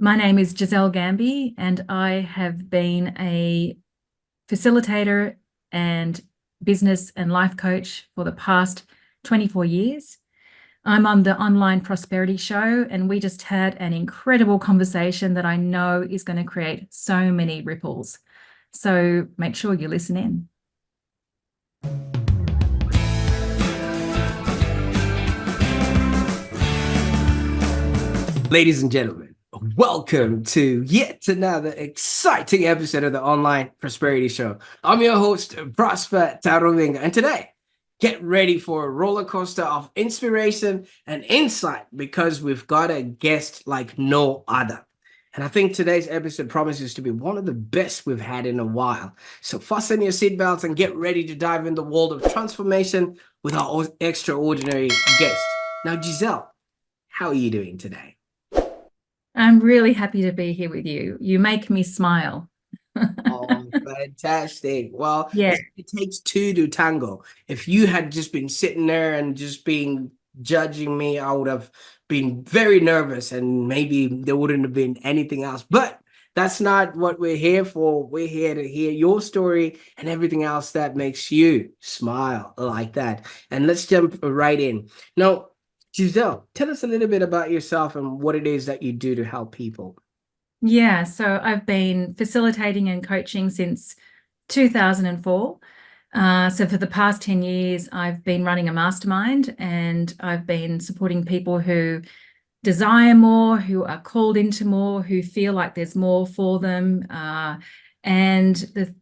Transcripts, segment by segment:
My name is Gisele Gambi, and I have been a facilitator and business and life coach for the past 24 years. I'm on the Online Prosperity Show, and we just had an incredible conversation that I know is going to create so many ripples. So make sure you listen in. Ladies and gentlemen, welcome to yet another exciting episode of the Online Prosperity Show. I'm your host, Prosper Taruvinga, and today, get ready for a roller coaster of inspiration and insight because we've got a guest like no other. And I think today's episode promises to be one of the best we've had in a while. So fasten your seatbelts and get ready to dive in the world of transformation with our extraordinary guest. Now, Gisele, how are you doing today? I'm really happy to be here with you. You make me smile. Oh, fantastic. Well, Yeah. it takes two to tango. If you had just been sitting there and just been judging me, I would have been very nervous and maybe there wouldn't have been anything else. But that's not what we're here for. We're here to hear your story and everything else that makes you smile like that. And let's jump right in. Now, Gisele, tell us a little bit about yourself and what it is that you do to help people. Yeah, so I've been facilitating and coaching since 2004. So for the past 10 years, I've been running a mastermind, and I've been supporting people who desire more, who are called into more, who feel like there's more for them. And the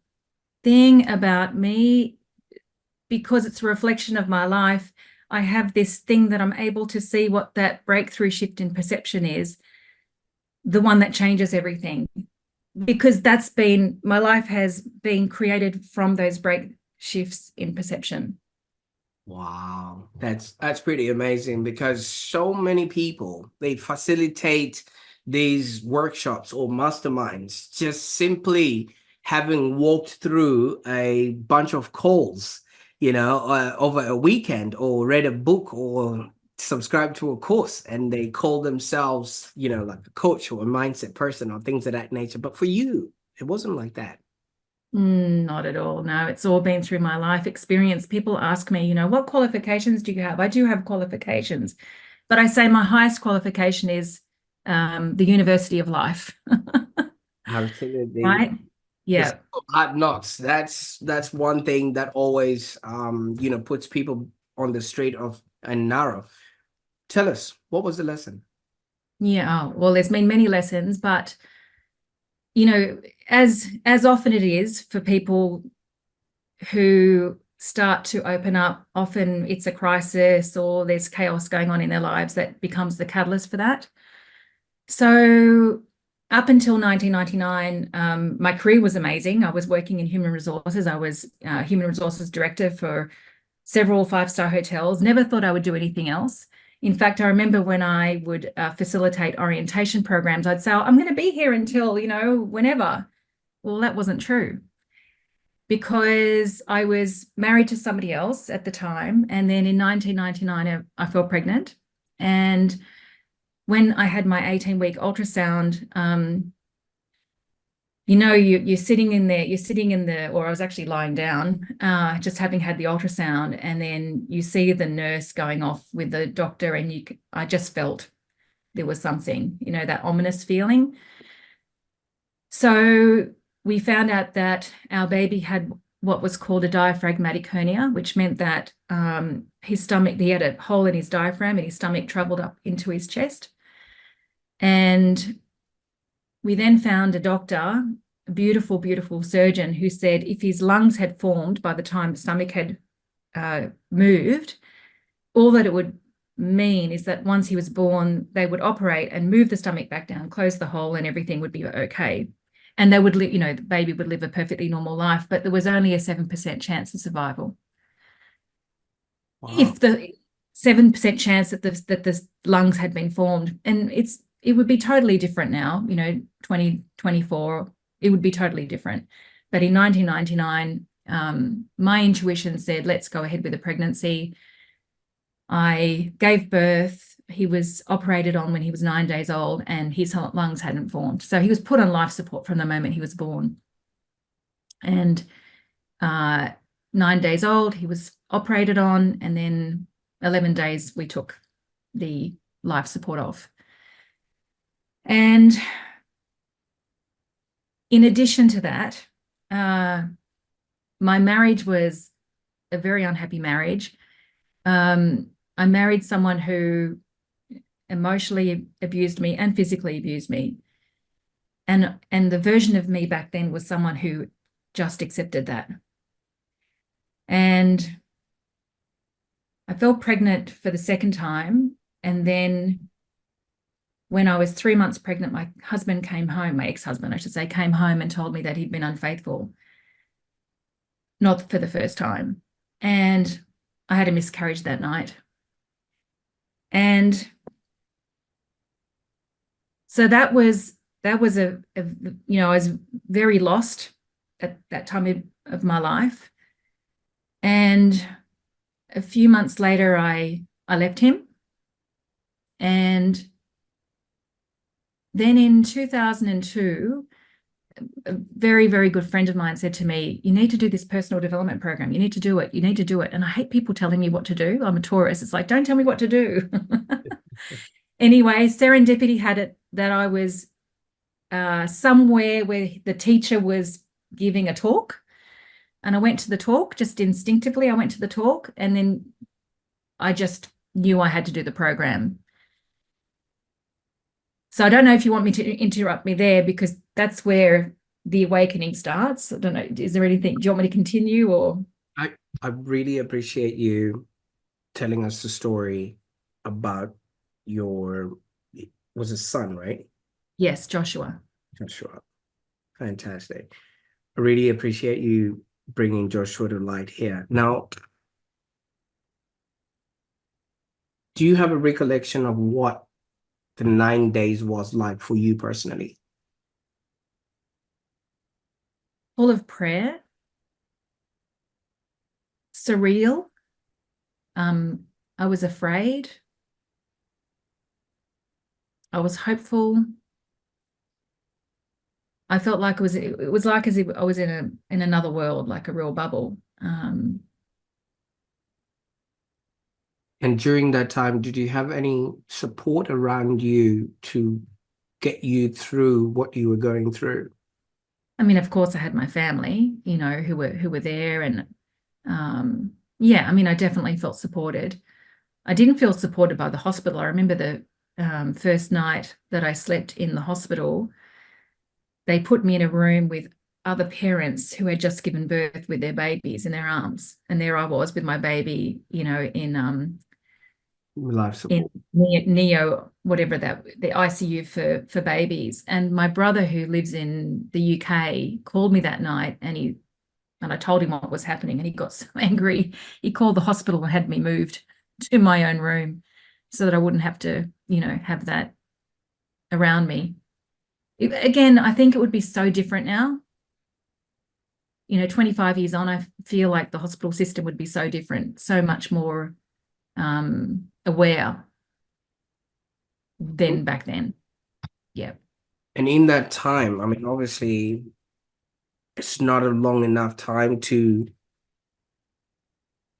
thing about me, because it's a reflection of my life, I have this thing that I'm able to see what that breakthrough shift in perception is, the one that changes everything. Because that's been, my life has been created from those break shifts in perception. Wow, that's pretty amazing because so many people, they facilitate these workshops or masterminds just simply having walked through a bunch of calls, over a weekend, or read a book or subscribed to a course, and they call themselves, like a coach or a mindset person or things of that nature. But for you, it wasn't like that. Not at all. No, it's all been through my life experience. People ask me, what qualifications do you have? I do have qualifications, but I say my highest qualification is the University of Life. Absolutely. Right? The Yeah. hard knocks. That's one thing that always puts people on the straight of and narrow. Tell us, what was the lesson? Yeah. Oh, well, there's been many lessons, but as often it is for people who start to open up, often it's a crisis or there's chaos going on in their lives that becomes the catalyst for that. So up until 1999, my career was amazing. I was working in human resources. I was human resources director for several five-star hotels. Never thought I would do anything else. In fact, I remember when I would facilitate orientation programs, I'd say, I'm going to be here until, whenever. Well, that wasn't true, because I was married to somebody else at the time. And then in 1999, I fell pregnant. And when I had my 18-week ultrasound, you're sitting in there, or I was actually lying down, just having had the ultrasound, and then you see the nurse going off with the doctor, and I just felt there was something, that ominous feeling. So we found out that our baby had what was called a diaphragmatic hernia, which meant that his stomach, he had a hole in his diaphragm and his stomach traveled up into his chest. And we then found a doctor, a beautiful, beautiful surgeon, who said if his lungs had formed by the time the stomach had moved, all that it would mean is that once he was born, they would operate and move the stomach back down, close the hole, and everything would be okay. And they would live, the baby would live a perfectly normal life, but there was only a 7% chance of survival. Wow. If the 7% chance that the lungs had been formed, and it would be totally different now, 2024, it would be totally different. But in 1999, my intuition said, let's go ahead with the pregnancy. I gave birth he was operated on when he was 9 days old, and his lungs hadn't formed. So he was put on life support from the moment he was born. And 9 days old, he was operated on, and then 11 days we took the life support off. And in addition to that, my marriage was a very unhappy marriage. I married someone who emotionally abused me and physically abused me. And the version of me back then was someone who just accepted that. And I fell pregnant for the second time. And then when I was 3 months pregnant, my husband came home, my ex-husband, I should say, came home and told me that he'd been unfaithful. Not for the first time. And I had a miscarriage that night. And so that was a you know, I was very lost at that time of my life. And a few months later, I left him. And then in 2002, a very, very good friend of mine said to me, you need to do this personal development program. You need to do it. You need to do it. And I hate people telling me what to do. I'm a Taurus. It's like, don't tell me what to do. Anyway, serendipity had it that I was somewhere where the teacher was giving a talk. And I went to the talk, just instinctively. I went to the talk, and then I just knew I had to do the program. So I don't know if you want me to interrupt me there, because that's where the awakening starts. I don't know. Is there anything? Do you want me to continue, or? I really appreciate you telling us the story about your, was a son, right? Yes, Joshua. Joshua. Fantastic. I really appreciate you bringing Joshua to light here. Now, do you have a recollection of what the 9 days was like for you personally? Full of prayer, surreal. I was afraid. I was hopeful. I felt like it was like as if I was in another world, like a real bubble. And during that time, did you have any support around you to get you through what you were going through? I mean, of course, I had my family, you know, who were there, and yeah, I mean, I definitely felt supported. I didn't feel supported by the hospital. I remember the first night that I slept in the hospital, they put me in a room with other parents who had just given birth with their babies in their arms, and there I was with my baby, you know, in Life support. neo, whatever that, the ICU for babies. And my brother, who lives in the UK, called me that night, and I told him what was happening, and he got so angry. He called the hospital and had me moved to my own room so that I wouldn't have to, you know, have that around me. Again, I think it would be so different now. You know, 25 years on, I feel like the hospital system would be so different, so much more aware than back then. Yeah. And in that time, I mean, obviously, it's not a long enough time to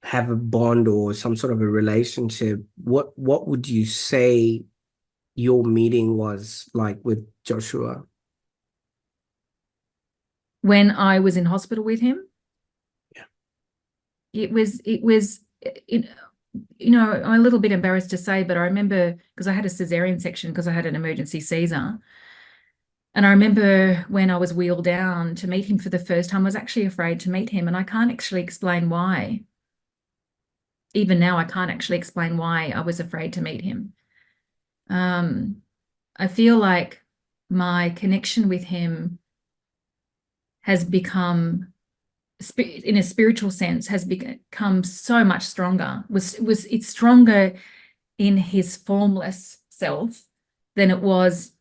have a bond or some sort of a relationship. What would you say your meeting was like with Joshua? When I was in hospital with him, Yeah. it was, you know, I'm a little bit embarrassed to say, but I remember, because I had a cesarean section because I had an emergency Caesar. And I remember when I was wheeled down to meet him for the first time, I was actually afraid to meet him, and I can't actually explain why. Even now, I can't actually explain why I was afraid to meet him. I feel like my connection with him has become, in a spiritual sense, has become so much stronger. It's stronger in his formless self than it was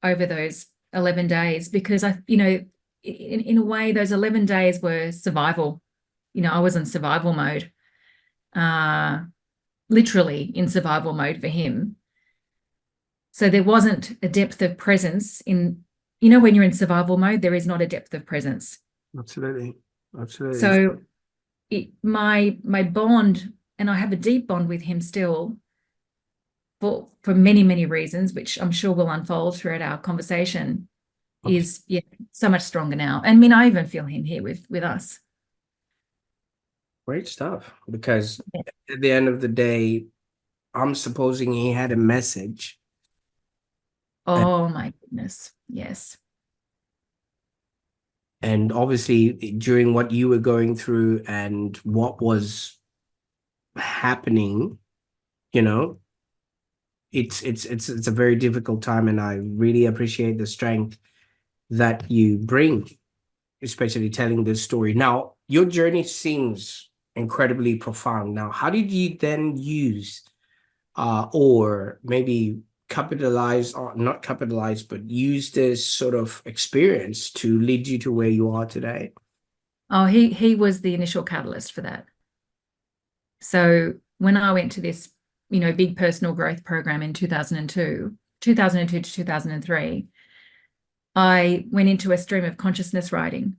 over those 11 days, because you know, in a way, those 11 days were survival. You know, I was in survival mode, literally in survival mode for him. So there wasn't a depth of presence in, you know, when you're in survival mode, there is not a depth of presence. Absolutely. Absolutely. So my bond, and I have a deep bond with him still for many, many reasons, which I'm sure will unfold throughout our conversation, is so much stronger now. And I mean, I even feel him here with us. Great stuff. Because at the end of the day, I'm supposing he had a message. Oh my goodness. Yes. And obviously, during what you were going through and what was happening, you know, it's a very difficult time, and I really appreciate the strength that you bring, especially telling this story. Now, your journey seems incredibly profound. Now, how did you then use, or maybe capitalize, or not capitalize, but use this sort of experience to lead you to where you are today? Oh, he was the initial catalyst for that. So when I went to this, you know, big personal growth program in 2002 to 2003, I went into a stream of consciousness writing.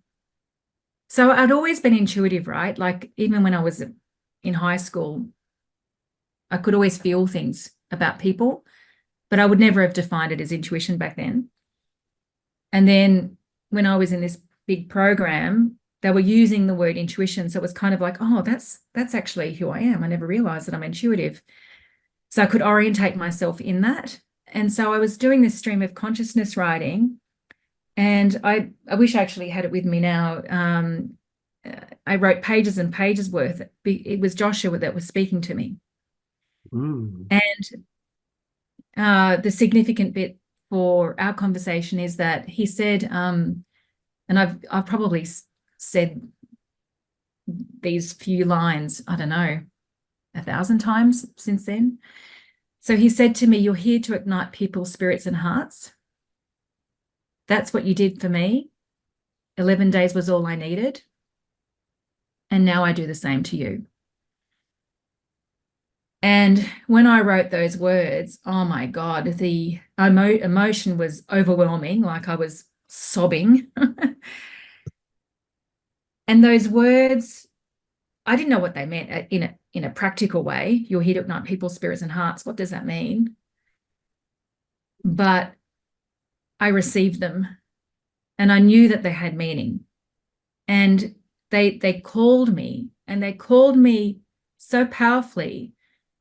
So I'd always been intuitive, right? Like even when I was in high school, I could always feel things about people, but I would never have defined it as intuition back then. And then when I was in this big program, they were using the word intuition. So it was kind of like, oh, that's actually who I am. I never realized that I'm intuitive. So I could orientate myself in that. And so I was doing this stream of consciousness writing, and I wish I actually had it with me now. I wrote pages and pages worth. It was Joshua that was speaking to me. Mm. And the significant bit for our conversation is that he said, and I've probably said these few lines, I don't know, 1,000 times since then. So he said to me, "You're here to ignite people's spirits and hearts. That's what you did for me. 11 days was all I needed. And now I do the same to you." And when I wrote those words, oh my God, the emotion was overwhelming, like I was sobbing. And those words, I didn't know what they meant in a practical way. You're here to ignite people's spirits and hearts. What does that mean? But I received them, and I knew that they had meaning. And they called me, and they called me so powerfully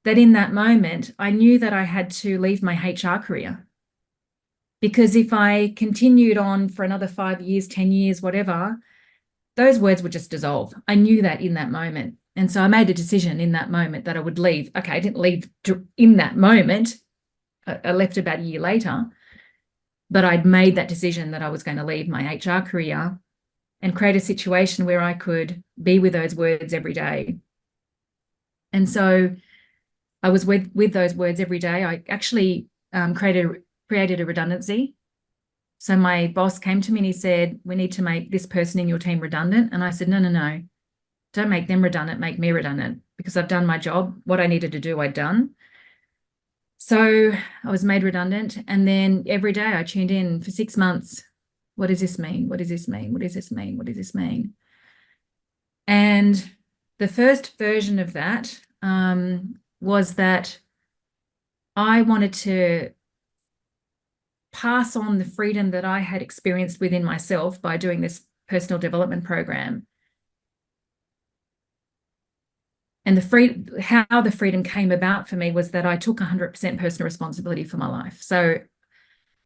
that in that moment, I knew that I had to leave my HR career. Because if I continued on for another 5 years, 10 years, whatever, those words would just dissolve. I knew that in that moment. And so I made a decision in that moment that I would leave. Okay, I didn't leave in that moment. I left about a year later, but I'd made that decision that I was going to leave my HR career and create a situation where I could be with those words every day. And so I was with those words every day. I actually created a redundancy. So my boss came to me and he said, "We need to make this person in your team redundant." And I said, "No, no, no. Don't make them redundant, make me redundant, because I've done my job. What I needed to do, I'd done." So I was made redundant. And then every day I tuned in for 6 months. What does this mean? What does this mean? What does this mean? What does this mean? And the first version of that was that I wanted to pass on the freedom that I had experienced within myself by doing this personal development program. And how the freedom came about for me was that I took 100% personal responsibility for my life. So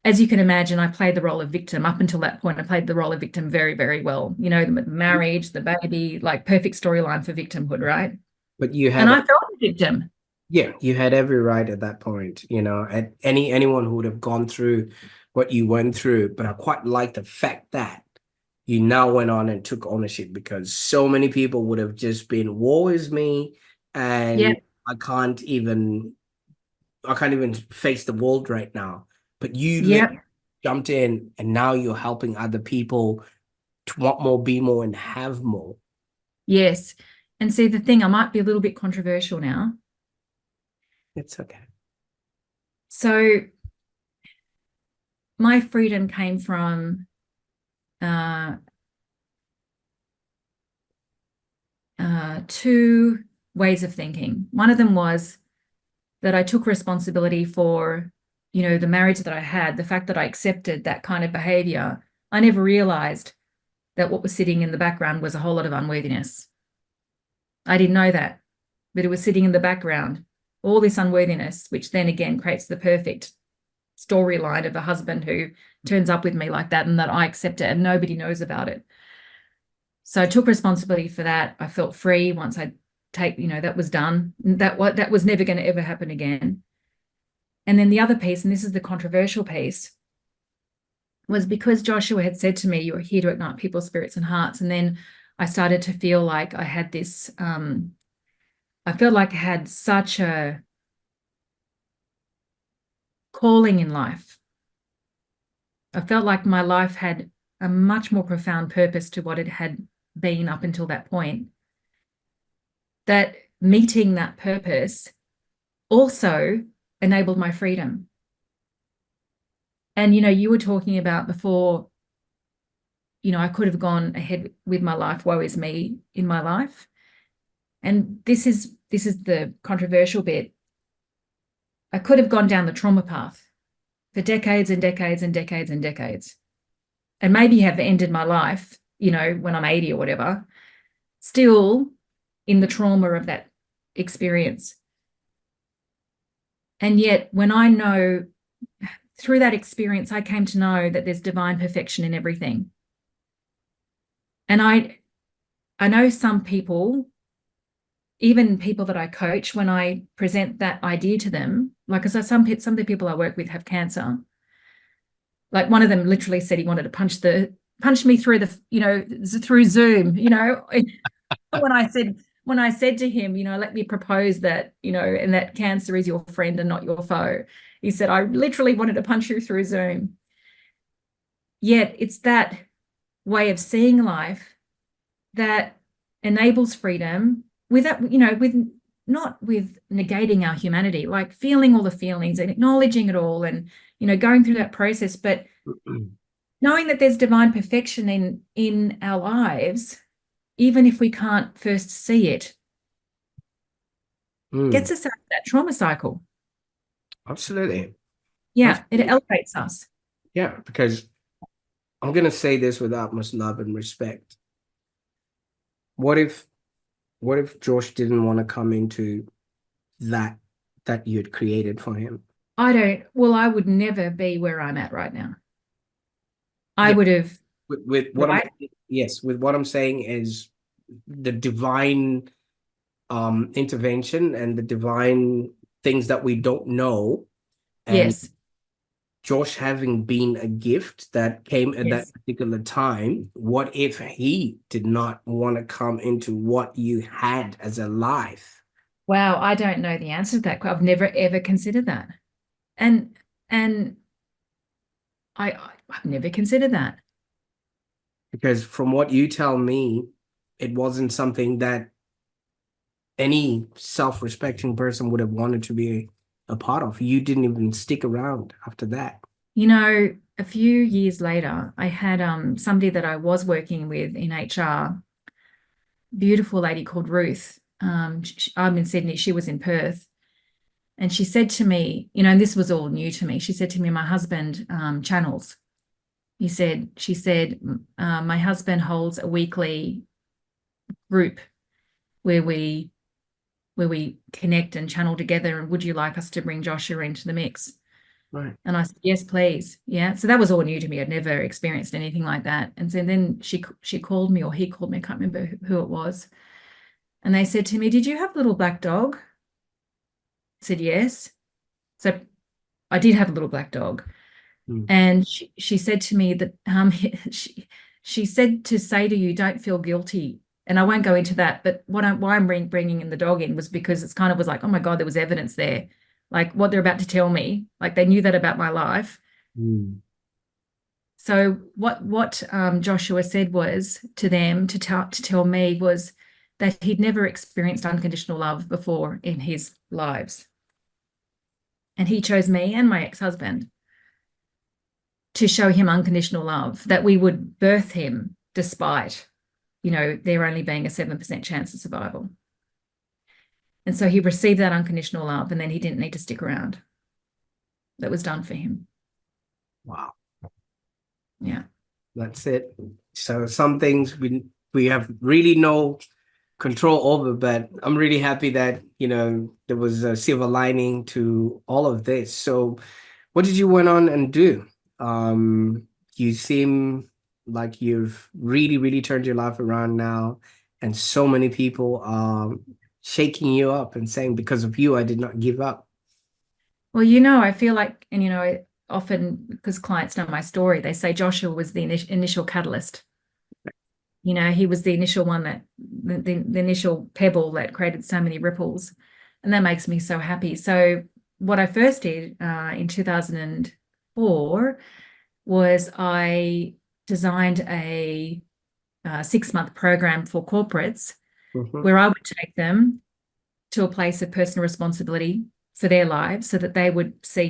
as you can imagine, I played the role of victim. Up until that point, I played the role of victim very, very well. You know, the marriage, the baby, like perfect storyline for victimhood, right? But you And had, I felt a victim. yeah, you had every right at that point, you know, at anyone who would have gone through what you went through. But I quite like the fact that you now went on and took ownership, because so many people would have just been, woe is me, Yeah, and I can't even face the world right now. But you yeah, jumped in, and now you're helping other people to want more, be more, and have more. yes. And see, the thing, I might be a little bit controversial now. It's okay. So my freedom came from two ways of thinking. One of them was that I took responsibility for, the marriage that I had, the fact that I accepted that kind of behavior. I never realized that what was sitting in the background was a whole lot of unworthiness. I didn't know that, but it was sitting in the background, all this unworthiness, which then again creates the perfect storyline of a husband who turns up with me like that and that I accept it and nobody knows about it. So I took responsibility for that. I felt free once I that was done. That was never going to ever happen again. And then the other piece, and this is the controversial piece, was because Joshua had said to me, "You're here to ignite people's spirits and hearts." And then I started to feel like I had this, I felt like I had such a calling in life. I felt like my life had a much more profound purpose to what it had been up until that point. That meeting that purpose also enabled my freedom. And, you were talking about before, I could have gone ahead with my life, woe is me in my life. And this is the controversial bit. I could have gone down the trauma path for decades and decades and decades and decades, and maybe have ended my life, when I'm 80 or whatever, still in the trauma of that experience. And yet, when I know through that experience, I came to know that there's divine perfection in everything. And I know some people, even people that I coach, when I present that idea to them, like, because some of the people I work with have cancer. Like, one of them literally said he wanted to punch me through through Zoom, when I said to him, let me propose that, and that cancer is your friend and not your foe. He said, I literally wanted to punch you through Zoom. Yet it's that way of seeing life that enables freedom without, not with negating our humanity, like feeling all the feelings and acknowledging it all and, going through that process, but knowing that there's divine perfection in our lives, even if we can't first see it, gets us out of that trauma cycle. Absolutely. Yeah, Absolutely. it elevates us. Yeah, because I'm going to say this with utmost love and respect. What if Josh didn't want to come into that you had created for him? I would never be where I'm at right now. I Yeah. would have, With what right? with what I'm saying is the divine intervention and the divine things that we don't know, and Yes, Josh having been a gift that came at that yes. particular time. What if he did not want to come into what you had as a life? Wow, I don't know the answer to that. I've never ever considered that. And and I've never considered that. Because from what you tell me, it wasn't something that any self-respecting person would have wanted to be a part of. You didn't even stick around after that. A few years later, I had somebody that I was working with in HR, beautiful lady called Ruth. I'm in Sydney, she was in Perth. And she said to me, and this was all new to me. She said to me, my husband channels. She said, my husband holds a weekly group where we connect and channel together. And would you like us to bring Joshua into the mix? Right. And I said, yes, please. Yeah. So that was all new to me. I'd never experienced anything like that. And so then she called me, or he called me, I can't remember who it was. And they said to me, did you have a little black dog? I said, yes. So I did have a little black dog. And she said to me that she said to say to you, don't feel guilty. And I won't go into that, but why I'm bringing in the dog in was because it's kind of was like, oh my God, there was evidence there. Like what they're about to tell me, like they knew that about my life. So what Joshua said was to them to tell me was that he'd never experienced unconditional love before in his lives. And he chose me and my ex-husband. to show him unconditional love, that we would birth him despite, there only being a 7% chance of survival. And so he received that unconditional love, and then he didn't need to stick around. That was done for him. Wow. Yeah. That's it. So some things we have really no control over, but I'm really happy that, there was a silver lining to all of this. So what did you went on and do? You seem like you've really, really turned your life around now, and so many people are shaking you up and saying, because of you, I did not give up. Well, I feel like, and often, because clients know my story, they say Joshua was the initial catalyst. He was the initial one, that the initial pebble that created so many ripples. And that makes me so happy. So what I first did in 2004 was I designed a 6-month program for corporates where I would take them to a place of personal responsibility for their lives, so that they would see,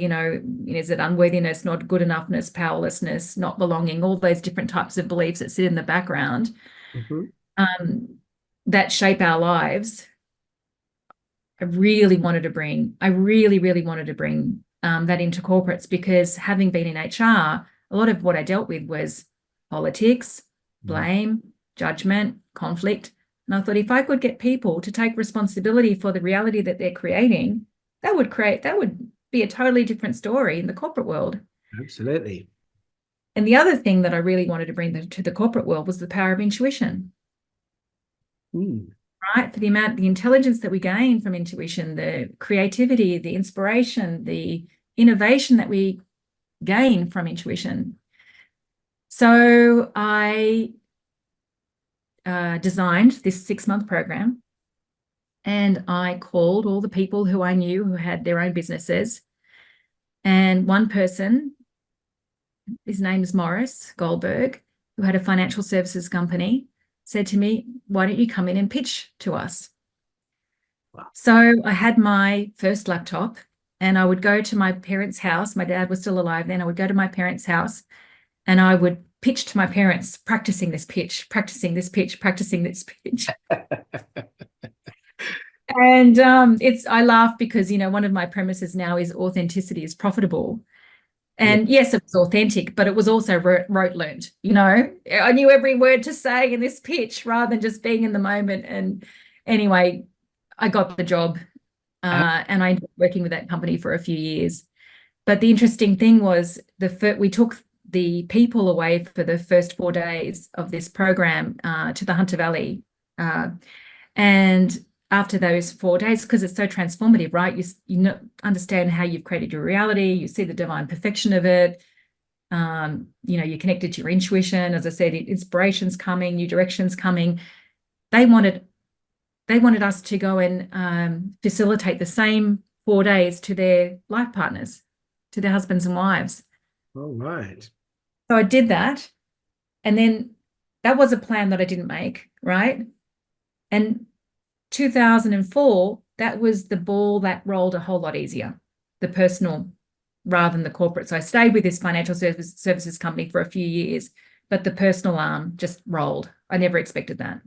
is it unworthiness, not good enoughness, powerlessness, not belonging, all those different types of beliefs that sit in the background that shape our lives. I really, really wanted to bring that into corporates, because having been in HR, a lot of what I dealt with was politics, blame, judgment, conflict. And I thought, if I could get people to take responsibility for the reality that they're creating, that would be a totally different story in the corporate world. Absolutely. And the other thing that I really wanted to bring to the corporate world was the power of intuition. Right? For the intelligence that we gain from intuition, the creativity, the inspiration, the innovation that we gain from intuition. So I designed this 6-month program, and I called all the people who I knew who had their own businesses. And one person, his name is Morris Goldberg, who had a financial services company, said to me, why don't you come in and pitch to us? Wow. So I had my first laptop, and I would go to my parents' house. My dad was still alive then. I would go to my parents' house, and I would pitch to my parents, practicing this pitch, practicing this pitch, practicing this pitch. And I laugh because, one of my premises now is authenticity is profitable. And yes, it was authentic, but it was also rote learned. I knew every word to say in this pitch rather than just being in the moment. And anyway, I got the job and I ended up working with that company for a few years. But the interesting thing was we took the people away for the first 4 days of this program to the Hunter Valley. And after those 4 days, because it's so transformative, right? You understand how you've created your reality. You see the divine perfection of it. You're connected to your intuition. As I said, inspiration's coming, new directions coming. They wanted us to go and facilitate the same 4 days to their life partners, to their husbands and wives. All right. So I did that. And then that was a plan that I didn't make, right? And 2004, that was the ball that rolled a whole lot easier, the personal rather than the corporate. So I stayed with this financial services company for a few years, but the personal arm just rolled. I never expected that.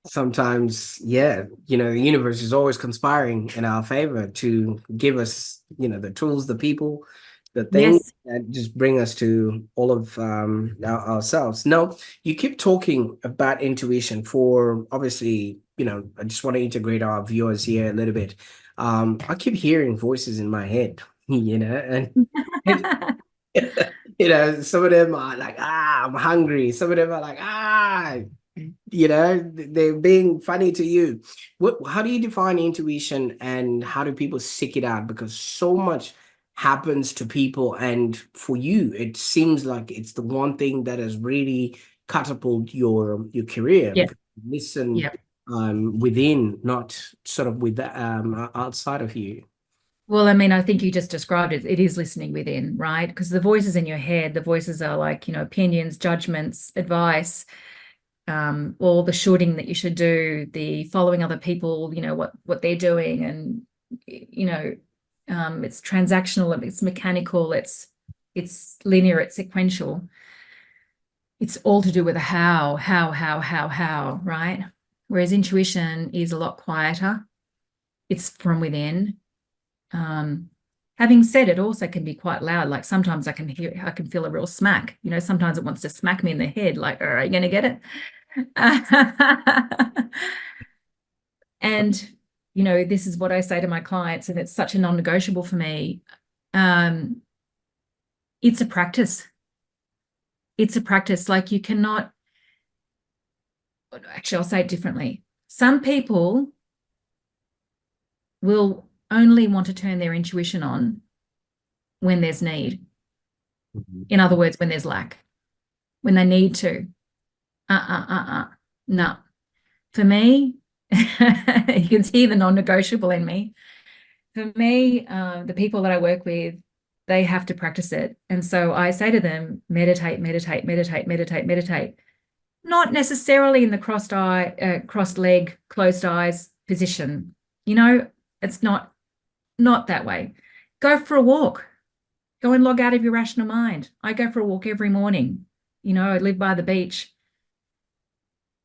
Sometimes, the universe is always conspiring in our favor to give us, the tools, the people, the things that just bring us to all of ourselves. Now, you keep talking about intuition for, obviously, I just want to integrate our viewers here a little bit. I keep hearing voices in my head, and some of them are like, I'm hungry. Some of them are like, they're being funny to you. How do you define intuition, and how do people seek it out? Because so much happens to people, and for you, it seems like it's the one thing that has really catapulted your career. Yeah. Listen, within, not sort of with outside of you. Well, I mean, I think you just described it. It is listening within, right? Because the voices in your head, the voices are like, opinions, judgments, advice, all the shooting that you should do, the following other people, what they're doing. And, it's transactional, it's mechanical, it's it's linear, it's sequential. It's all to do with the how, right? Whereas intuition is a lot quieter. It's from within. Having said, it also can be quite loud. Like sometimes I can feel a real smack. You know, sometimes it wants to smack me in the head, like, are you going to get it? And, you know, this is what I say to my clients, and it's such a non-negotiable for me. It's a practice. It's a practice. Like you cannot, actually, I'll say it differently. Some people will only want to turn their intuition on when there's need. In other words, when there's lack, when they need to. No. For me, you can see the non-negotiable in me. For me, the people that I work with, they have to practice it. And so I say to them, meditate, meditate, meditate, meditate, meditate. Not necessarily in the crossed leg, closed eyes position. You know, it's not that way. Go for a walk. Go and log out of your rational mind. I go for a walk every morning. You know, I live by the beach.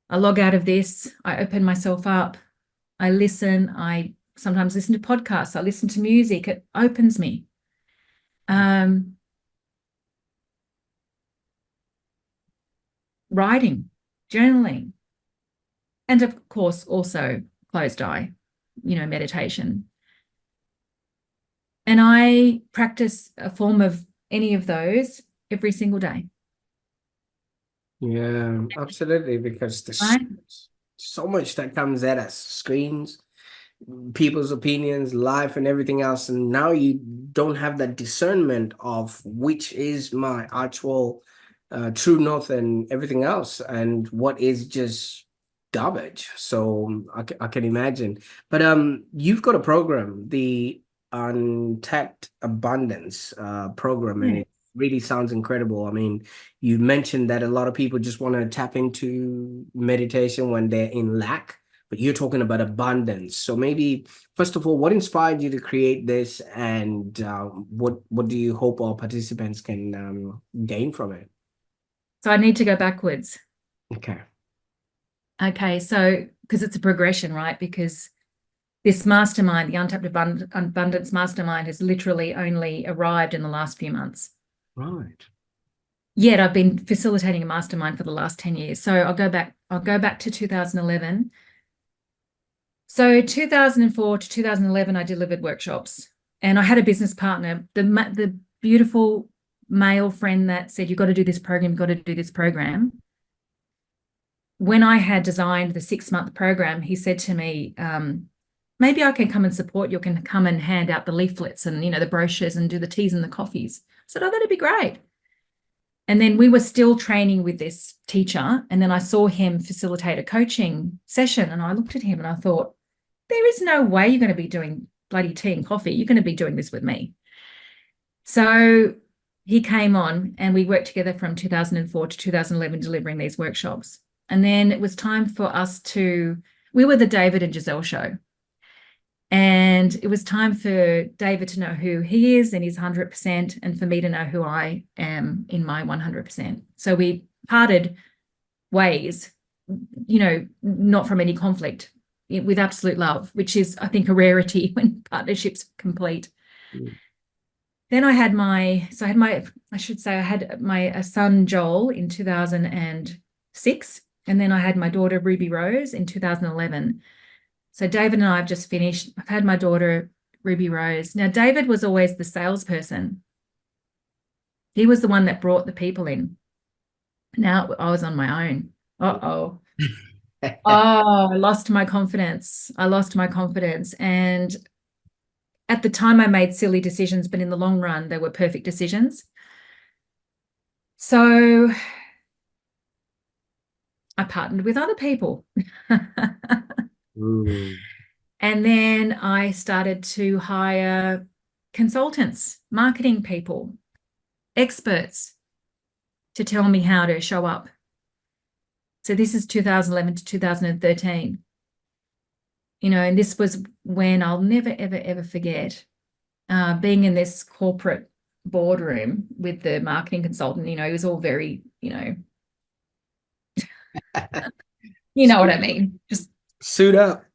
I log out of this. I open myself up. I listen. I sometimes listen to podcasts. I listen to music. It opens me. Writing, journaling, and of course also closed eye, you know, meditation. And I practice a form of any of those every single day. Yeah, absolutely. Because there's Right? so much that comes at us, screens, people's opinions, life, and everything else. And now you don't have that discernment of which is my actual true north and everything else, and what is just garbage. So I can imagine. But you've got a program, the Untapped Abundance program, and Yeah. it really sounds incredible. I mean, you mentioned that a lot of people just want to tap into meditation when they're in lack, but you're talking about abundance. So maybe, first of all, what inspired you to create this, and what do you hope our participants can gain from it? So I need to go backwards. Okay. Okay, so because it's a progression, right? Because this mastermind, the Untapped Abundance Mastermind, has literally only arrived in the last few months. Right. Yet I've been facilitating a mastermind for the last 10 years. So I'll go back to 2011. So 2004 to 2011, I delivered workshops, and I had a business partner, the beautiful male friend that said, you've got to do this program, you've got to do this program. When I had designed the 6-month program, he said to me, maybe I can come and support you, can come and hand out the leaflets and, you know, the brochures and do the teas and the coffees. I said, oh, that'd be great. And then we were still training with this teacher. And then I saw him facilitate a coaching session, and I looked at him and I thought, there is no way you're going to be doing bloody tea and coffee. You're going to be doing this with me. So he came on and we worked together from 2004 to 2011 delivering these workshops. And then it was time for us we were the David and Gisele show. And it was time for David to know who he is in his 100%, and for me to know who I am in my 100%. So we parted ways, you know, not from any conflict, with absolute love, which is, I think, a rarity when partnerships complete. Mm. Then I had my son Joel in 2006, and then I had my daughter Ruby Rose in 2011. So David and I have just finished. I've had my daughter Ruby Rose. Now, David was always the salesperson. He was the one that brought the people in. Now I was on my own. Uh-oh. Oh, I lost my confidence. And at the time I made silly decisions, but in the long run, they were perfect decisions. So I partnered with other people. And then I started to hire consultants, marketing people, experts to tell me how to show up. So this is 2011 to 2013. You know, and this was when I'll never, ever, ever forget being in this corporate boardroom with the marketing consultant. You know, he was all very, you know what I mean, just Suit up.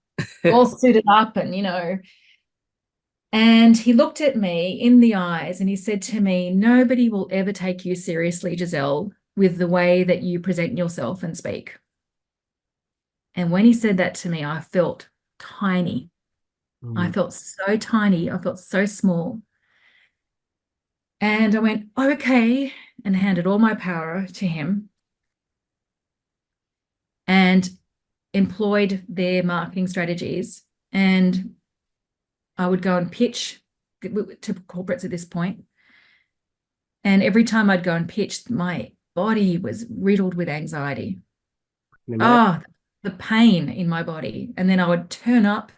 all suited up and, you know. And he looked at me in the eyes and he said to me, nobody will ever take you seriously, Gisele, with the way that you present yourself and speak. And when he said that to me, I felt tiny. I felt so tiny. I felt so small. And I went, okay, and handed all my power to him and employed their marketing strategies. And I would go and pitch to corporates at this point. And every time I'd go and pitch, my body was riddled with anxiety. Oh, the pain in my body. And then I would turn up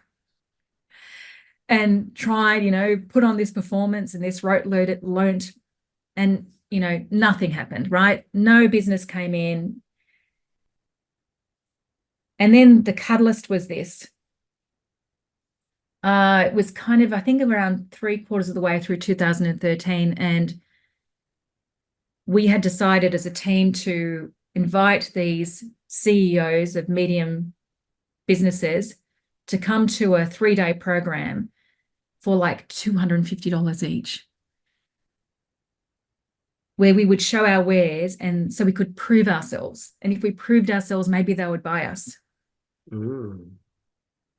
and try, you know, put on this performance and this learnt, and, you know, nothing happened, right? No business came in. And then the catalyst was this. It was kind of, I think, around 3/4 of the way through 2013. And we had decided as a team to invite these CEOs of medium businesses to come to a 3-day program for like $250 each, where we would show our wares and so we could prove ourselves. And if we proved ourselves, maybe they would buy us.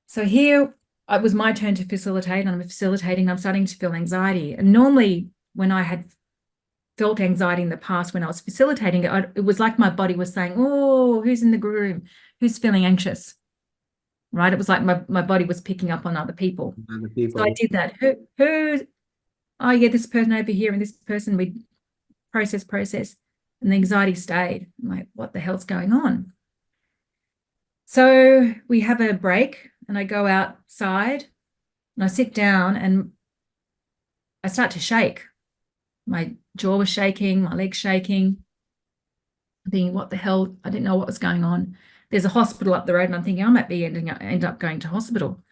So here it was my turn to facilitate, and I'm facilitating. I'm starting to feel anxiety. And normally when I had felt anxiety in the past, when I was facilitating it, it was like my body was saying, oh, who's in the room? Who's feeling anxious? Right? It was like my body was picking up on other people. So I did that. Who, oh yeah, this person over here and this person, we process. And the anxiety stayed. I'm like, what the hell's going on? So we have a break and I go outside and I sit down and I start to shake. My jaw was shaking, my legs shaking. I'm thinking, what the hell? I didn't know what was going on. There's a hospital up the road and I'm thinking I might be end up going to hospital.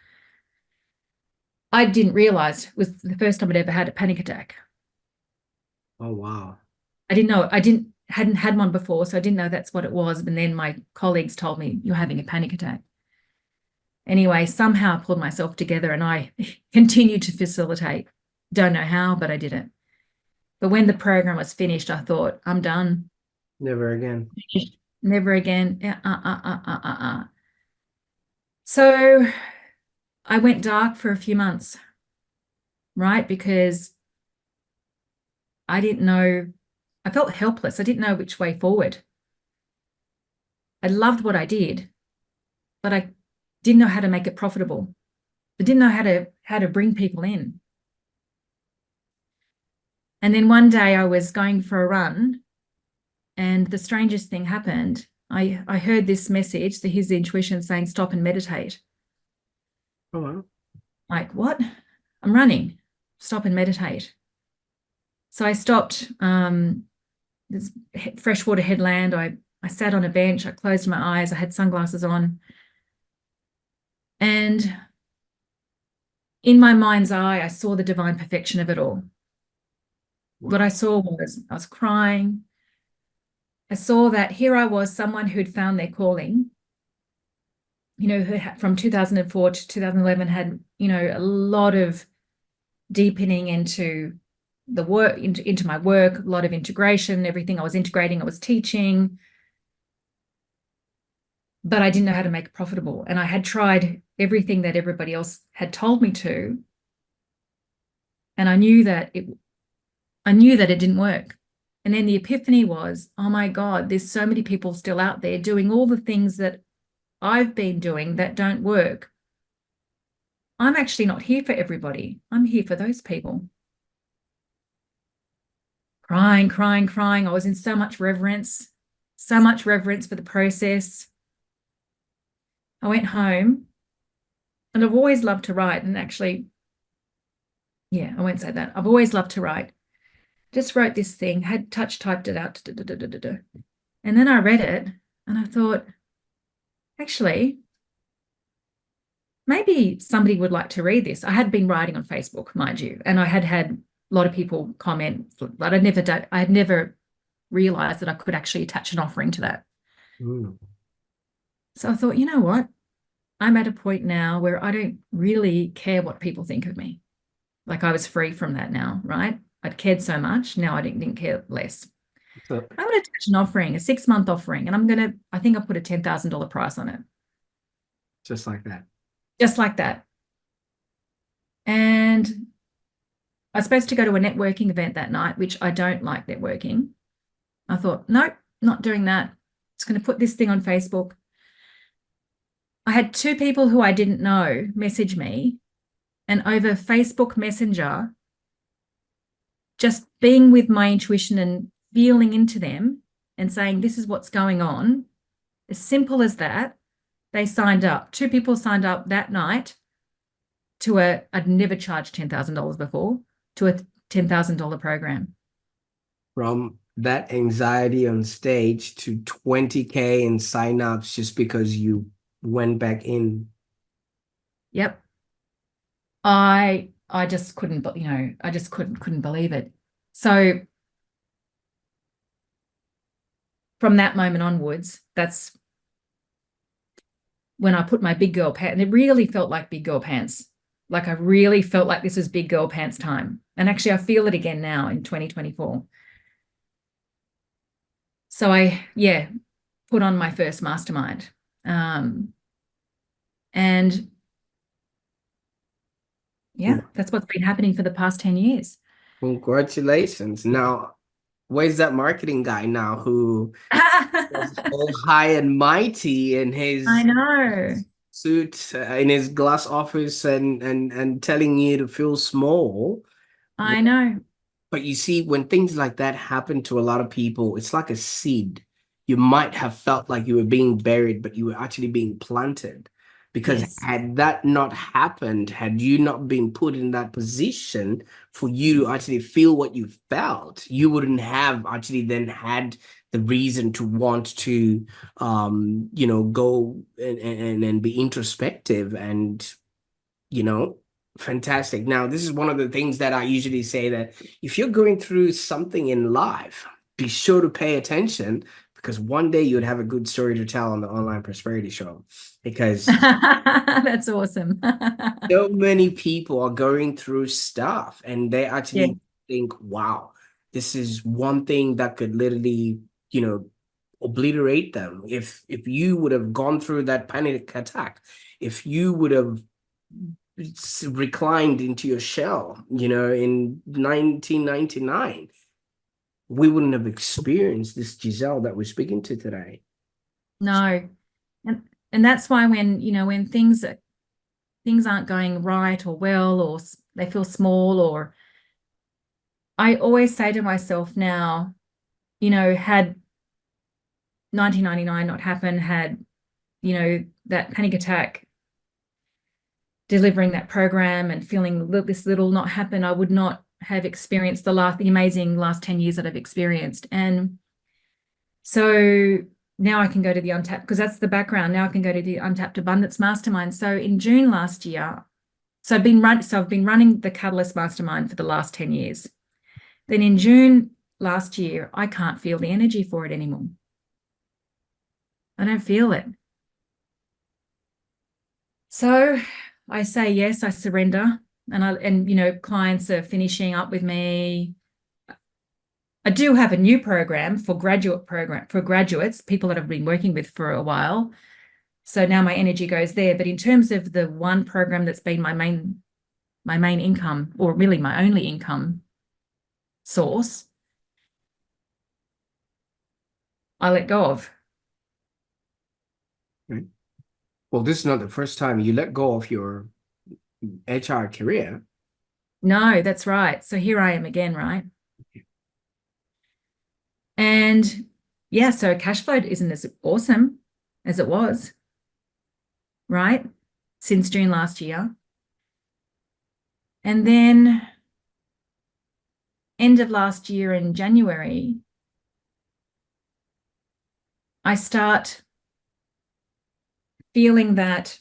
I didn't realize it was the first time I'd ever had a panic attack. Oh, wow. I didn't know. Hadn't had one before, so I didn't know that's what it was. And then my colleagues told me, you're having a panic attack. Anyway, somehow I pulled myself together and I continued to facilitate. Don't know how, but I did it. But when the program was finished, I thought, I'm done. Never again. Never again. So I went dark for a few months, right? Because I didn't know, I felt helpless. I didn't know which way forward. I loved what I did, but I didn't know how to make it profitable. I didn't know how to bring people in. And then one day I was going for a run and the strangest thing happened. I heard this message, his intuition saying, stop and meditate. Oh, wow. Like, what? I'm running. Stop and meditate. So I stopped this freshwater headland. I sat on a bench. I closed my eyes. I had sunglasses on. And in my mind's eye, I saw the divine perfection of it all. Wow. What I saw was I was crying. I saw that here I was, someone who'd found their calling, you know, who had, from 2004 to 2011 had, you know, a lot of deepening into the work, into my work, a lot of integration, everything I was integrating, I was teaching, but I didn't know how to make it profitable. And I had tried everything that everybody else had told me to. And I knew that it didn't work. And then the epiphany was, oh my God, there's so many people still out there doing all the things that I've been doing that don't work. I'm actually not here for everybody. I'm here for those people. Crying. I was in so much reverence for the process. I went home and I've always loved to write. And actually, yeah, I won't say that. I've always loved to write. Just wrote this thing, had typed it out. And then I read it and I thought, actually, maybe somebody would like to read this. I had been writing on Facebook, mind you, and I had lot of people comment, but I had never realized that I could actually attach an offering to that. Mm. So I thought, you know what? I'm at a point now where I don't really care what people think of me. Like I was free from that now, right? I'd cared so much. Now I didn't care less. So I'm going to attach an offering, a 6-month offering, and I think I put a $10,000 price on it, just like that. just like that. And I was supposed to go to a networking event that night, which I don't like networking. I thought, nope, not doing that. Just going to put this thing on Facebook. I had 2 people who I didn't know message me, and over Facebook Messenger, just being with my intuition and feeling into them and saying, this is what's going on, as simple as that, they signed up. 2 people signed up that night to I'd never charged $10,000 before, to a $10,000 program. From that anxiety on stage to 20K in signups just because you went back in. Yep. I just couldn't, I just couldn't believe it. So from that moment onwards, that's when I put my big girl pants, and it really felt like big girl pants. Like I really felt like this was big girl pants time. And actually I feel it again now in 2024. So I put on my first mastermind. And yeah, that's what's been happening for the past 10 years. Congratulations. Now, where's that marketing guy now who was all high and mighty in I his know. suit in his glass office and telling you to feel small? I know. But you see, when things like that happen to a lot of people, it's like a seed. You might have felt like you were being buried, but you were actually being planted. Because Yes. had that not happened, had you not been put in that position for you to actually feel what you felt, you wouldn't have actually then had the reason to want to, go and be introspective and fantastic. Now, this is one of the things that I usually say, that if you're going through something in life, be sure to pay attention, because one day you'd have a good story to tell on the Online Prosperity Show. Because That's awesome. so many people are going through stuff and they Yeah. actually think, wow, this is one thing that could literally, obliterate them. If you would have gone through that panic attack, if you would have reclined into your shell, in 1999, we wouldn't have experienced this Gisele that we're speaking to today. No. And that's why when things aren't going right or well, or they feel small, or I always say to myself now, had 1999 not happened, had, that panic attack, delivering that program and feeling this little not happen, I would not have experienced the amazing last 10 years that I've experienced. And so now I can go to the Untapped, because that's the background. Now I can go to the Untapped Abundance Mastermind. So in June last year, I've been running the Catalyst Mastermind for the last 10 years. Then in June last year, I can't feel the energy for it anymore. I don't feel it. So I say yes, I surrender. And clients are finishing up with me. I do have a new program for graduates, people that I've been working with for a while. So now my energy goes there. But in terms of the one program that's been my main income, or really my only income source, I let go of. Right. Well, this is not the first time you let go of your HR career. No, that's right. So here I am again, right? And yeah, so cash flow isn't as awesome as it was, right? Since June last year. And then end of last year in January, I start feeling that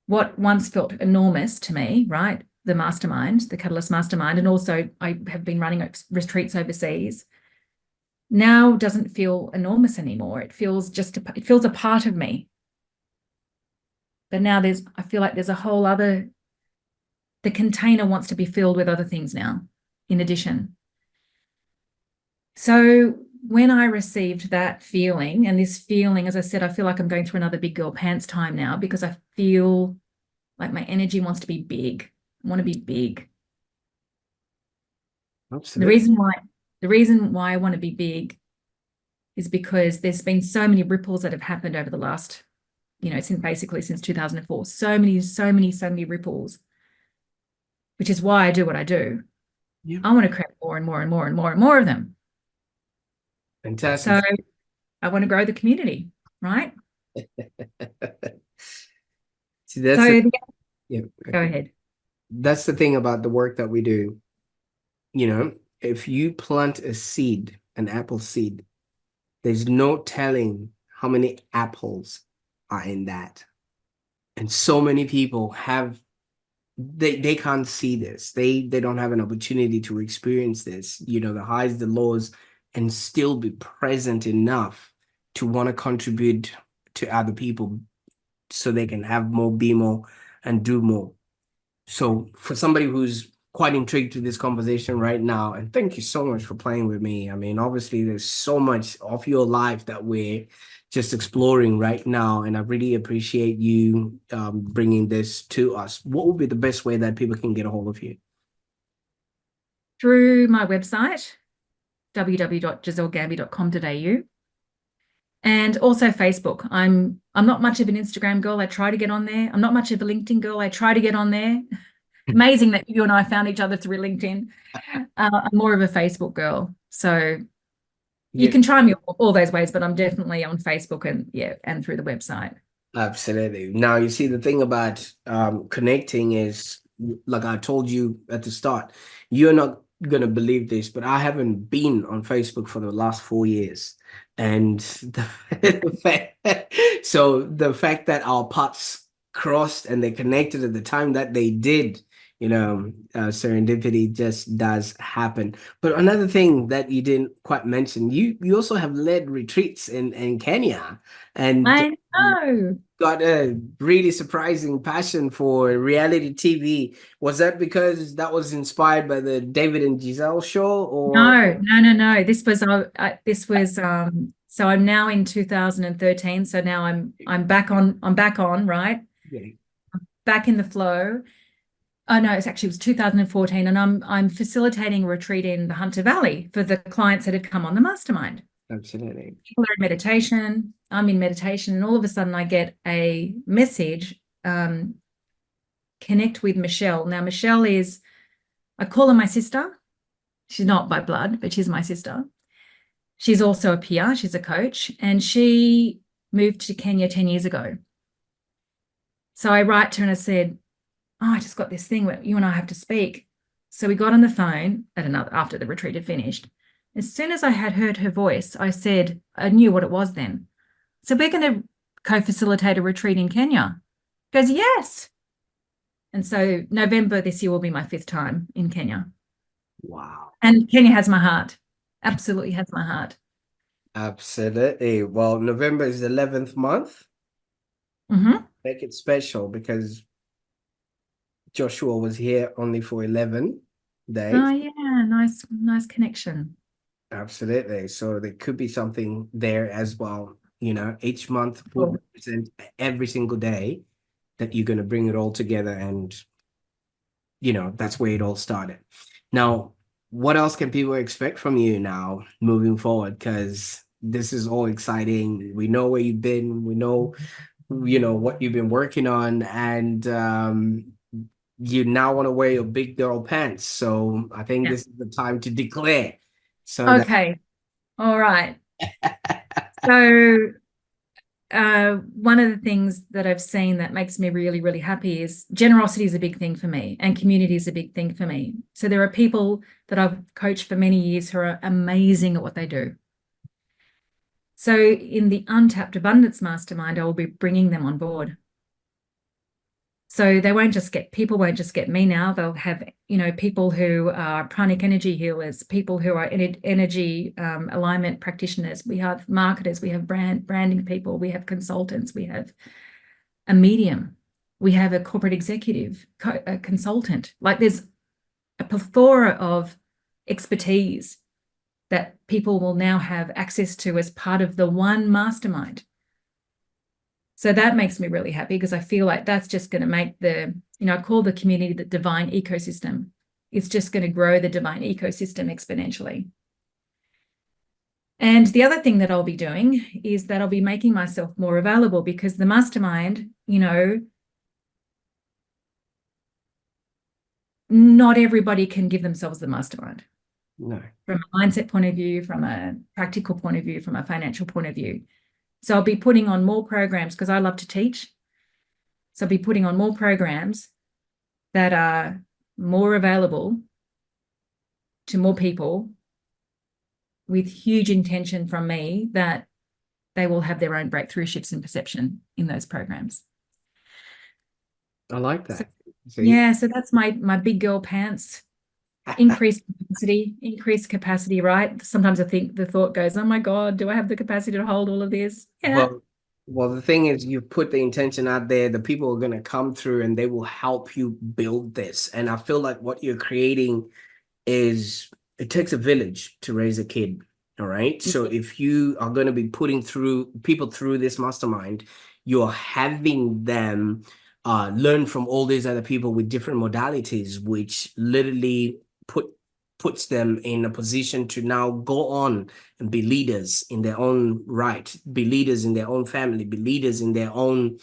what once felt enormous to me, right? the mastermind, the Catalyst Mastermind, and also I have been running retreats overseas, now doesn't feel enormous anymore. It feels it feels a part of me. But now I feel like there's a whole other, the container wants to be filled with other things now, in addition. So when I received that feeling, and this feeling, as I said, I feel like I'm going through another big girl pants time now, because I feel like my energy wants to be big. I want to be big. Absolutely. The reason why I want to be big is because there's been so many ripples that have happened over the last, since 2004. So many ripples, which is why I do what I do. Yeah. I want to create more and more and more and more and more of them. Fantastic. So I want to grow the community, right? See, go ahead. That's the thing about the work that we do. If you plant a seed, an apple seed, there's no telling how many apples are in that. And so many people they can't see this. They don't have an opportunity to experience this, the highs, the lows, and still be present enough to want to contribute to other people so they can have more, be more, and do more. So for somebody who's quite intrigued to this conversation right now, and thank you so much for playing with me. I mean, obviously there's so much of your life that we're just exploring right now, and I really appreciate you bringing this to us. What would be the best way that people can get a hold of you? Through my website, www.giselegambi.com.au, and also Facebook. I'm not much of an Instagram girl. I try to get on there. I'm not much of a LinkedIn girl. I try to get on there. Amazing that you and I found each other through LinkedIn. I'm more of a Facebook girl. So you can try me all those ways, but I'm definitely on Facebook and through the website. Absolutely. Now, you see, the thing about connecting is, like I told you at the start, you're not going to believe this, but I haven't been on Facebook for the last 4 years. And so the fact that our paths crossed and they connected at the time that they did, serendipity just does happen. But another thing that you didn't quite mention, you also have led retreats in Kenya, and I know. got a really surprising passion for reality TV. Was that because that was inspired by the David and Gisele show, or? No. This was so I'm now in 2013. So now I'm back on, right? Yeah. Back in the flow. Oh no, it was 2014, and I'm facilitating a retreat in the Hunter Valley for the clients that had come on the mastermind. Absolutely. People are in meditation. I'm in meditation, and all of a sudden I get a message, connect with Michelle. Now, Michelle I call her my sister. She's not by blood, but she's my sister. She's also a peer. She's a coach, and she moved to Kenya 10 years ago. So I write to her and I said, I just got this thing where you and I have to speak. So we got on the phone after the retreat had finished. As soon as I had heard her voice, I said, I knew what it was then. So we're going to co-facilitate a retreat in Kenya. She goes, yes. And so November this year will be my 5th time in Kenya. Wow. And Kenya has my heart. Absolutely has my heart. Absolutely. Well, November is the 11th month. Mm-hmm. Make it special because Joshua was here only for 11 days. Oh, yeah. Nice connection. Absolutely. So there could be something there as well. Each month will represent every single day that you're going to bring it all together. And, that's where it all started. Now, what else can people expect from you now moving forward? Because this is all exciting. We know where you've been. We know, what you've been working on. And you now want to wear your big girl pants. So I think this is the time to declare. So okay. All right. So one of the things that I've seen that makes me really, really happy is generosity is a big thing for me, and community is a big thing for me. So there are people that I've coached for many years who are amazing at what they do. So in the Untapped Abundance Mastermind, I will be bringing them on board. So people won't just get me now. They'll have, people who are pranic energy healers, people who are energy alignment practitioners. We have marketers, we have branding people, we have consultants, we have a medium, we have a corporate executive, a consultant. Like there's a plethora of expertise that people will now have access to as part of the one mastermind. So that makes me really happy because I feel like that's just going to make I call the community the divine ecosystem. It's just going to grow the divine ecosystem exponentially. And the other thing that I'll be doing is that I'll be making myself more available because the mastermind, not everybody can give themselves the mastermind. No. From a mindset point of view, from a practical point of view, from a financial point of view. So I'll be putting on more programs because I love to teach. So I'll be putting on more programs that are more available to more people with huge intention from me that they will have their own breakthrough shifts in perception in those programs. I like that. So that's my big girl pants. Increased capacity, right? Sometimes I think the thought goes, oh my God, do I have the capacity to hold all of this? Yeah. Well, the thing is, you put the intention out there, the people are going to come through and they will help you build this. And I feel like what you're creating is it takes a village to raise a kid. All right. So if you are going to be putting people through this mastermind, you're having them learn from all these other people with different modalities, which literally puts them in a position to now go on and be leaders in their own right, be leaders in their own family, be leaders in their own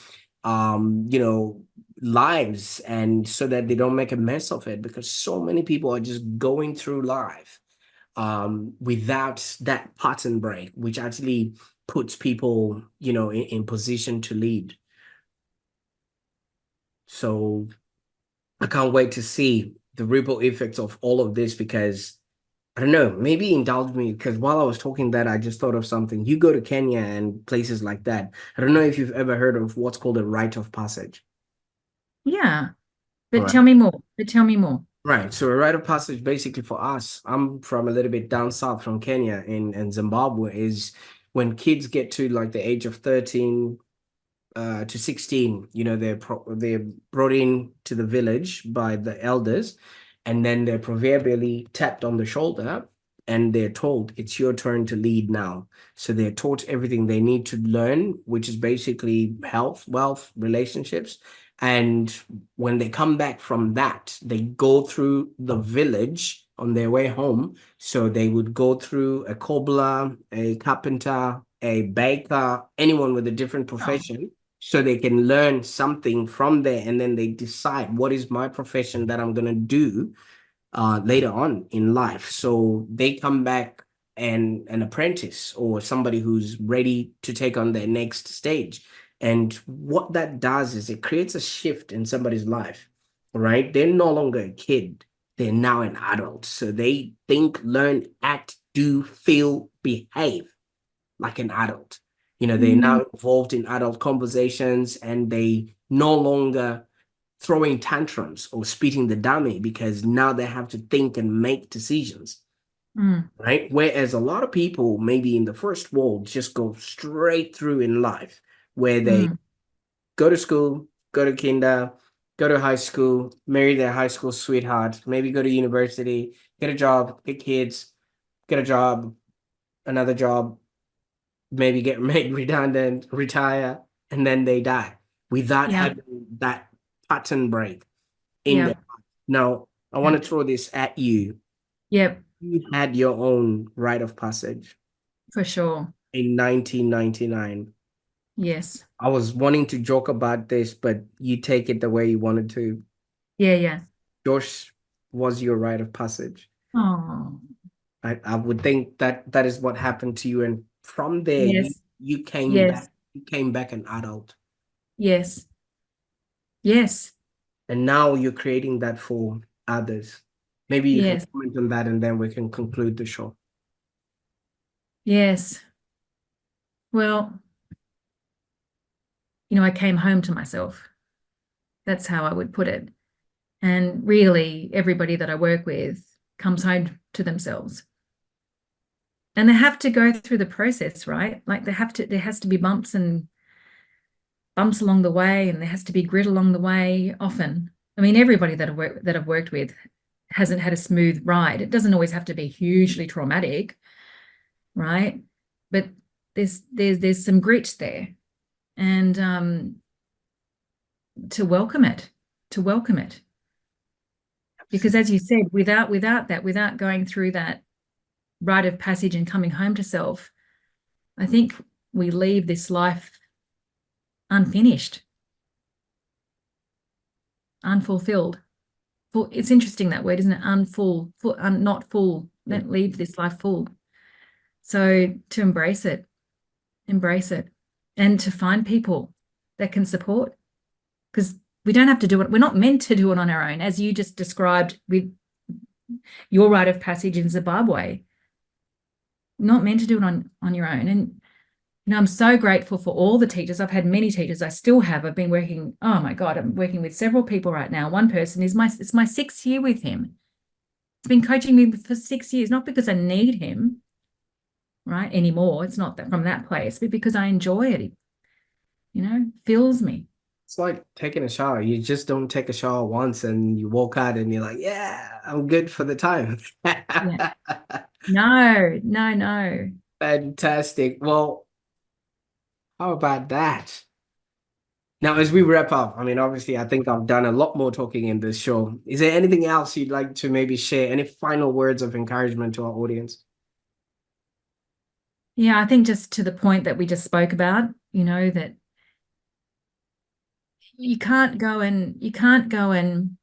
lives, and so that they don't make a mess of it, because so many people are just going through life without that pattern break, which actually puts people in position to lead. So I can't wait to see the ripple effects of all of this, because I don't know, maybe indulge me, because while I was talking that, I just thought of something. You go to Kenya and places like that. I don't know if you've ever heard of what's called a rite of passage. Yeah. All But right. tell me more. Right. So a rite of passage basically for us, I'm from a little bit down south from Kenya in Zimbabwe, is when kids get to like the age of 13 to 16, they're brought in to the village by the elders, and then they're proverbially tapped on the shoulder and they're told it's your turn to lead now. So they're taught everything they need to learn, which is basically health, wealth, relationships. And when they come back from that, they go through the village on their way home. So they would go through a cobbler, a carpenter, a baker, anyone with a different profession, so they can learn something from there, and then they decide what is my profession that I'm going to do later on in life. So they come back and an apprentice or somebody who's ready to take on their next stage. And what that does is it creates a shift in somebody's life, right? They're no longer a kid. They're now an adult. So they think, learn, act, do, feel, behave like an adult. They're now involved in adult conversations, and they no longer throwing tantrums or spitting the dummy, because now they have to think and make decisions. Right? Whereas a lot of people, maybe in the first world, just go straight through in life, where they go to school, go to kinder, go to high school, marry their high school sweetheart, maybe go to university, get a job, get kids, get a job, another job, maybe get made redundant, retire, and then they die without having that pattern break in there. Now, I want to throw this at you. Yep. You had your own rite of passage For sure. in 1999. Yes. I was wanting to joke about this, but you take it the way you wanted to. Yeah. Josh was your rite of passage. Oh, I would think that that is what happened to you, and from there yes. you came Yes. back. You came back an adult. Yes. Yes. And now you're creating that for others. Maybe you can Yes. comment on that, and then we can conclude the show. Yes. Well, I came home to myself. That's how I would put it. And really, everybody that I work with comes home to themselves. And they have to go through the process, right? Like there has to be bumps along the way, and there has to be grit along the way often. I mean, everybody that I've worked with hasn't had a smooth ride. It doesn't always have to be hugely traumatic, right? But there's some grit there. And to welcome it. Because as you said, without that, without going through that rite of passage and coming home to self, I think we leave this life unfinished, unfulfilled. It's interesting, that word, isn't it? Not full. Don't leave this life full. So to embrace it, and to find people that can support, because we don't have to do it. We're not meant to do it on our own, as you just described with your rite of passage in Zimbabwe. Not meant to do it on your own. And I'm so grateful for all the teachers. I've had many teachers. I still have. I've been working, oh my God, I'm working with several people right now. One person it's my 6th year with him. He's been coaching me for 6 years, not because I need him, right, anymore. It's not that from that place, but because I enjoy it. It fills me. It's like taking a shower. You just don't take a shower once and you walk out and you're like, yeah, I'm good for the time. Yeah. No. Fantastic. Well, how about that? Now, as we wrap up, I mean, obviously, I think I've done a lot more talking in this show. Is there anything else you'd like to maybe share? Any final words of encouragement to our audience? Yeah, I think just to the point that we just spoke about, that you can't go and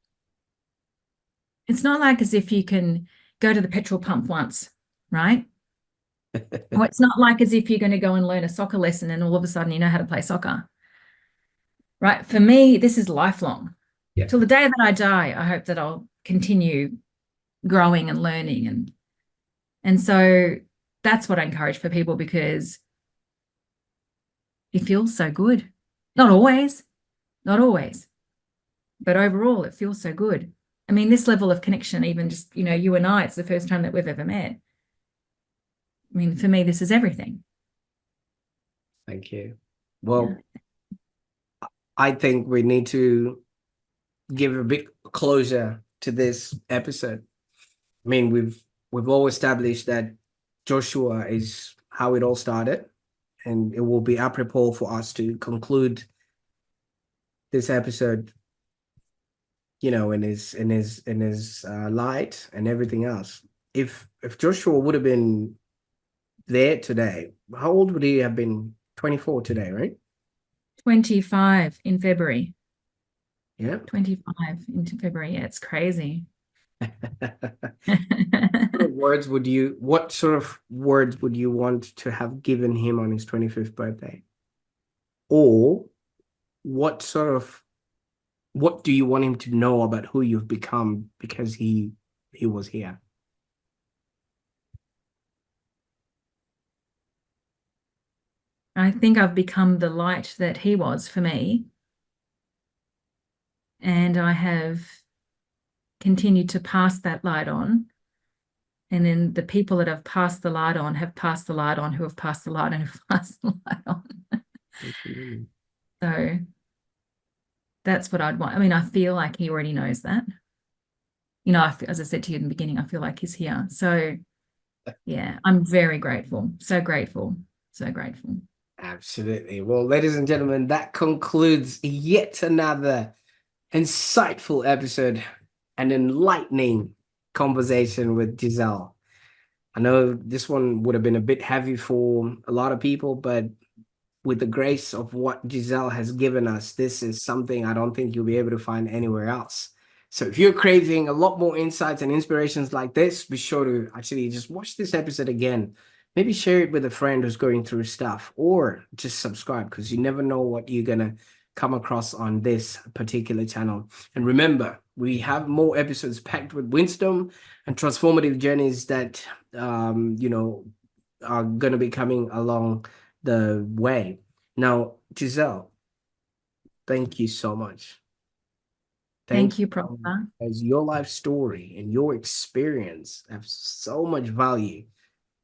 it's not like as if you can go to the petrol pump once, right? Or it's not like as if you're going to go and learn a soccer lesson and all of a sudden you know how to play soccer, right? For me, this is lifelong. Yeah. Till the day that I die, I hope that I'll continue growing and learning. And so that's what I encourage for people, because it feels so good. Not always, but overall it feels so good. I mean, this level of connection, even just, you and I, it's the first time that we've ever met. I mean, for me, this is everything. Thank you. Well, I think we need to give a bit closure to this episode. I mean, we've all established that Joshua is how it all started, and it will be apropos for us to conclude this episode, in his light and everything else. If Joshua would have been there today, how old would he have been? 24 today, right? 25 in February. Yeah. 25 into February. Yeah, it's crazy. What sort of words would you want to have given him on his 25th birthday? Or what do you want him to know about who you've become because he was here? I think I've become the light that he was for me. And I have continued to pass that light on. And then the people that I've passed the light on have passed the light on, who have passed the light and have passed the light on. So that's what I'd want. I mean, I feel like he already knows that. As I said to you in the beginning, I feel like he's here. So yeah, I'm very grateful. So grateful. So grateful. Absolutely. Well, ladies and gentlemen, that concludes yet another insightful episode and enlightening conversation with Gisele. I know this one would have been a bit heavy for a lot of people, but with the grace of what Gisele has given us, this is something I don't think you'll be able to find anywhere else. So if you're craving a lot more insights and inspirations like this, be sure to actually just watch this episode again. Maybe share it with a friend who's going through stuff, or just subscribe, because you never know what you're going to come across on this particular channel. And remember, we have more episodes packed with wisdom and transformative journeys that, are going to be coming along the way. Now, Gisele, thank you so much. Thank you, so much, Prosper. as your life story and your experience have so much value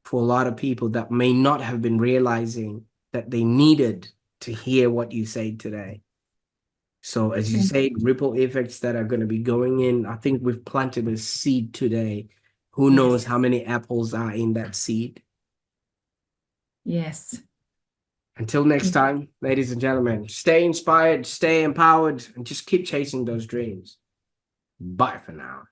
for a lot of people that may not have been realizing that they needed to hear what you say today. So as you Thank say, ripple effects that are going to be going in, I think we've planted a seed today. Who knows Yes. how many apples are in that seed? Yes. Until next time, ladies and gentlemen, stay inspired, stay empowered, and just keep chasing those dreams. Bye for now.